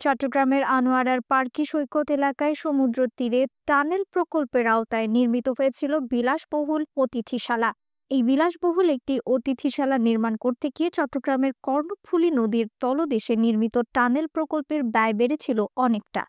চট্টগ্রামের আনোয়ারার পার্কি সৈকত এলাকায় সমুদ্র তীরে টানেল প্রকল্পের আওতায় নির্মিত হয়েছিল বিলাসবহুল অতিথিশালা। এই বিলাসবহুল একটি অতিথিশালা নির্মাণ করতে গিয়ে চট্টগ্রামের কর্ণফুলী নদীর তলদেশে নির্মিত টানেল প্রকল্পের ব্যয় বেড়েছিল অনেকটা।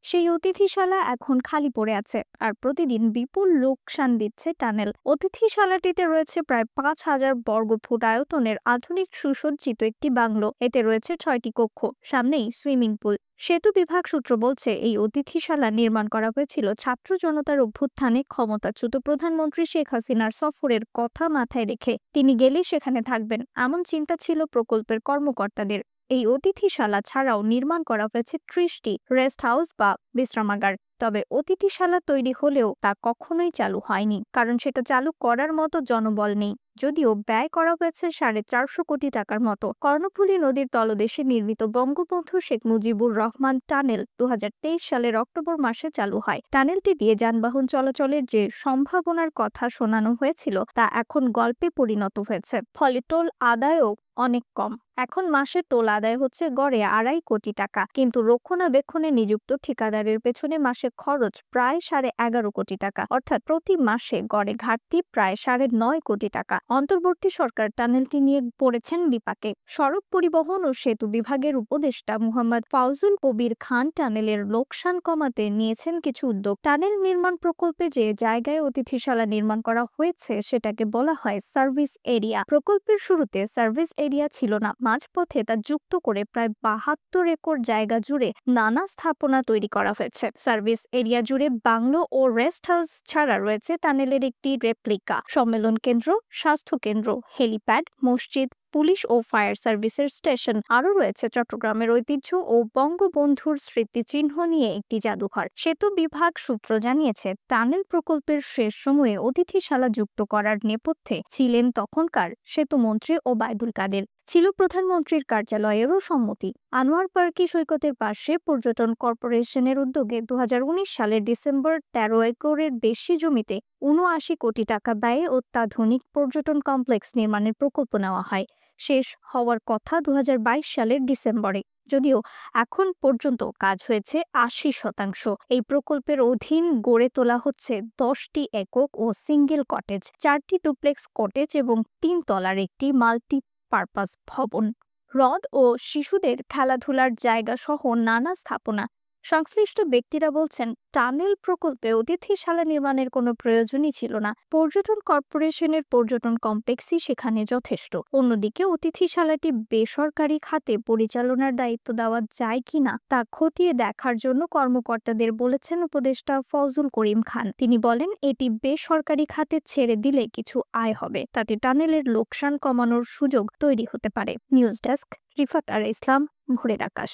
সেই অতিথিশালা এখন খালি পড়ে আছে, আর প্রতিদিন বিপুল লোকসান দিচ্ছে টানেল। অতিথিশালাটিতে রয়েছে প্রায় 5,000 বর্গফুট আয়তনের আধুনিক সুসজ্জিত একটি বাংলো। এতে রয়েছে 6টি কক্ষ, সামনেই সুইমিং পুল। সেতু বিভাগ সূত্র বলছে, এই অতিথিশালা নির্মাণ করা হয়েছিল ছাত্র জনতার অভ্যুত্থানে ক্ষমতাচ্যুত প্রধানমন্ত্রী শেখ হাসিনার সফরের কথা মাথায় রেখে তিনি গেলেই সেখানে থাকবেন, এমন চিন্তা ছিল প্রকল্পের কর্মকর্তাদের। এই অতিথিশালা ছাড়াও নির্মাণ করা হয়েছে 30টি রেস্ট হাউস বা বিশ্রামাগার। তবে অতিথিশালা তৈরি হলেও তা কখনোই চালু হয়নি, কারণ সেটা চালু করার মতো জনবল নেই। যদিও ব্যয় করা হয়েছে 450 কোটি টাকার মতো। কর্ণফুলী নদীর তলদেশে নির্মিত বঙ্গবন্ধু শেখ মুজিবুর রহমান টানেল 2023 সালের অক্টোবর মাসে চালু হয়। টানেলটি দিয়ে যানবাহন চলাচলের যে সম্ভাবনার কথা শোনানো হয়েছিল, তা এখন গল্পে পরিণত হয়েছে। ফলে টোল আদায়ও অনেক কম। এখন মাসে টোল আদায় হচ্ছে গড়ে 2.5 কোটি টাকা, কিন্তু রক্ষণাবেক্ষণে নিযুক্ত ঠিকাদারের পেছনে মাসে খরচ প্রায় 11.5 কোটি টাকা, অর্থাৎ প্রতি মাসে গড়ে ঘাটতি প্রায় 9.5 কোটি টাকা। অন্তর্বর্তী সরকার টানেলটি নিয়ে পড়েছেন বিপাকে। সড়ক পরিবহন ও সেতু বিভাগের উপদেষ্টা মুহাম্মদ ফাউজুল কবির খান টানেলের লোকসান কমাতে নিয়েছেন কিছু উদ্যোগ। টানেল নির্মাণ প্রকল্পে যে জায়গায় অতিথিশালা নির্মাণ করা হয়েছে সেটাকে বলা হয় সার্ভিস এরিয়া। প্রকল্পের শুরুতে সার্ভিস এরিয়া ছিল না, মাঝপথে তা যুক্ত করে প্রায় 72 একর জায়গা জুড়ে নানা স্থাপনা তৈরি করা হয়েছে। সার্ভিস এরিয়া জুড়ে বাংলো ও রেস্ট হাউস ছাড়া রয়েছে টানেলের একটি রেপ্লিকা, সম্মেলন কেন্দ্র, স্বাস্থ্য কেন্দ্র, হেলিপ্যাড, মসজিদ, পুলিশ ও ফায়ার সার্ভিসের স্টেশন। আরও রয়েছে চট্টগ্রামের ঐতিহ্য ও বঙ্গবন্ধুর স্মৃতিচিহ্ন নিয়ে একটি জাদুঘর। সেতু বিভাগ সূত্র জানিয়েছে, টানেল প্রকল্পের শেষ সময়ে অতিথিশালা যুক্ত করার নেপথ্যে ছিলেন তখনকার সেতুমন্ত্রী ওবায়দুল কাদের। ছিল প্রধানমন্ত্রীর কার্যালয়েরও সম্মতি। আনোয়ার পার্কি সৈকতের পাশে পর্যটন কর্পোরেশনের উদ্যোগে 2019 সালের ডিসেম্বর 13 একরের বেশি জমিতে 79 কোটি টাকা ব্যয়ে অত্যাধুনিক পর্যটন কমপ্লেক্স নির্মাণের প্রকল্প নেওয়া হয়। শেষ হওয়ার কথা 2022 সালের ডিসেম্বরে। যদিও এখন পর্যন্ত কাজ হয়েছে 80%। এই প্রকল্পের অধীন গড়ে তোলা হচ্ছে 10টি একক ও সিঙ্গেল কটেজ, 4টি ডুপ্লেক্স কটেজ এবং 3 তলার একটি মাল্টিপারপাস ভবন, হ্রদ ও শিশুদের খেলাধুলার জায়গা সহ নানা স্থাপনা। সংশ্লিষ্ট ব্যক্তিরা বলছেন, টানেল প্রকল্পে অতিথিশালা নির্মাণের কোনো প্রয়োজনই ছিল না। পর্যটন কর্পোরেশনের পর্যটন কমপ্লেক্সই সেখানে যথেষ্ট। অন্যদিকে অতিথিশালাটি বেসরকারি খাতে পরিচালনার দায়িত্ব দেওয়া যায় কিনা তা খতিয়ে দেখার জন্য কর্মকর্তাদের বলেছেন উপদেষ্টা ফজলুল করিম খান। তিনি বলেন, এটি বেসরকারি খাতে ছেড়ে দিলে কিছু আয় হবে, তাতে টানেলের লোকসান কমানোর সুযোগ তৈরি হতে পারে। নিউজ ডেস্ক, রিফাত আর ইসলাম, ভোরের আকাশ।